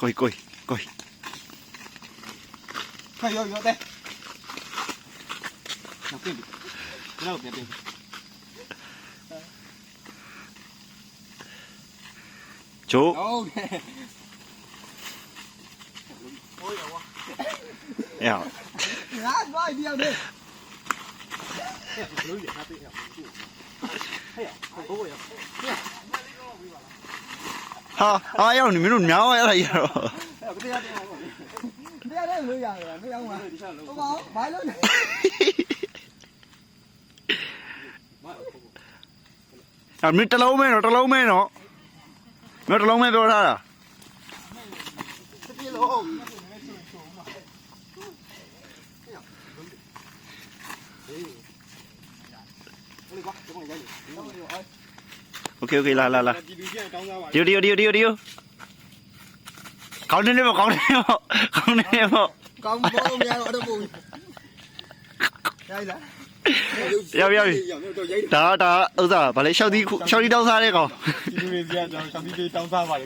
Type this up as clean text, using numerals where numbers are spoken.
ကိုကိုကို 快有的，那别别，那别别。 ကျိုး ဟုတ်တယ် အေး ငါသွားဒီအောင်လေဘလို့ရတာပြေးရအောင်ဟဲ့ဟိုကိုရ ဟာအားရောက်နေမင်းတို့များရရတော့ ဟဲ့တရားတရားဟုတ်တရားလည်းလို့ရတယ်မရအောင်ပါဟိုပါဘာလို့လဲ အမင်းတလုံးမဲတော့တလုံးမဲတော့မင်းတလုံးမဲပြောထားတာ ပြေလို့ โอเคโอเคလာဒီကောင်းနေပေါ့ကောင်းနေပေါ့ ကောင်းပေါ်များတော့ပုံရိုက်လား ဒါဥစားဗာလေရှောက်သီးတောင်းစားတဲ့ကောင် ဒီလူတွေပြန်တော့ရှောက်ပြီးတောင်းစားပါလေ